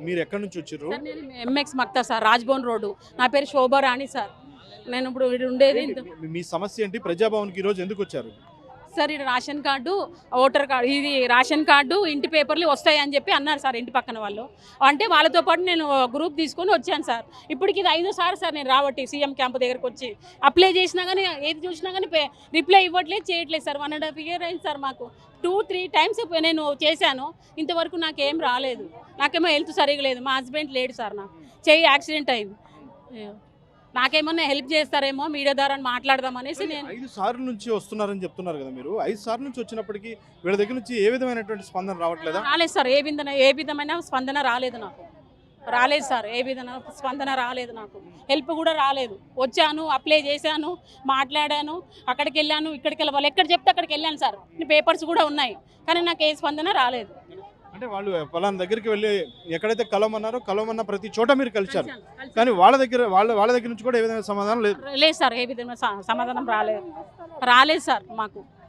మీరు ఎక్కడి నుంచి వచ్చారు? సార్ నేను MS Maqta sir, Raj Bhavan road. నా పేరు శోభారాణి సార్. నేను ఇప్పుడు ఇక్కడ ఉండేది మీ సమస్య ఏంటి? ప్రజాభవన్కి ఈరోజు ఎందుకు వచ్చారు? సార్ ఇది రేషన్ కార్డు, ఓటర్ కార్డు, ఇది రేషన్ కార్డు, ఇంటి పేపర్లు వస్తాయని చెప్పి అన్నారు సార్ ఇంటి పక్కన వాళ్ళు. అంటే వాళ్ళతో పాటు నేను గ్రూప్ తీసుకొని వచ్చాను సార్. ఇప్పటికి ఇది 5వ సారి సార్ నేను రావట్టి సీఎం క్యాంప్ దగ్గరకు వచ్చి అప్లై చేసినా కానీ ఏది చూసినా కానీ రిప్లై ఇవ్వట్లేదు, చేయట్లేదు సార్. 1.5 year అయింది సార్. మాకు 2-3 times నేను చేశాను, ఇంతవరకు నాకేం రాలేదు. నాకేమో హెల్త్ సరిగా లేదు, మా హస్బెండ్ లేడు సార్. నాకు చెయ్యి యాక్సిడెంట్ అయింది. నాకేమన్నా హెల్ప్ చేస్తారేమో మీడియా ద్వారా మాట్లాడదామనేసి నేను 5 సార్లు నుంచి వస్తున్నారని చెప్తున్నారు కదా మీరు. 5 సార్లు నుంచి వచ్చినప్పటికీ వీళ్ళ దగ్గర నుంచి ఏ విధమైనటువంటి స్పందన రావట్లేదా? రాలేదు సార్. ఏ విధమైన స్పందన రాలేదు నాకు. రాలేదు సార్, ఏ విధమైన స్పందన రాలేదు నాకు. హెల్ప్ కూడా రాలేదు. వచ్చాను, అప్లై చేశాను, మాట్లాడాను, అక్కడికి వెళ్ళాను, ఇక్కడికి వెళ్ళి వాళ్ళు ఎక్కడ చెప్తే అక్కడికి వెళ్ళాను సార్. పేపర్స్ కూడా ఉన్నాయి, కానీ నాకు ఏ స్పందన రాలేదు. అంటే వాళ్ళు ఫలానా దగ్గరికి వెళ్ళి ఎక్కడైతే కలవమన్నారో కలవమన్న ప్రతి చోట మీరు కలిశారు, కానీ వాళ్ళ దగ్గర నుంచి కూడా ఏ విధమైన సమాధానం లేదు. లేదు సార్, ఏ విధమైన సమాధానం రాలేదు సార్ మాకు.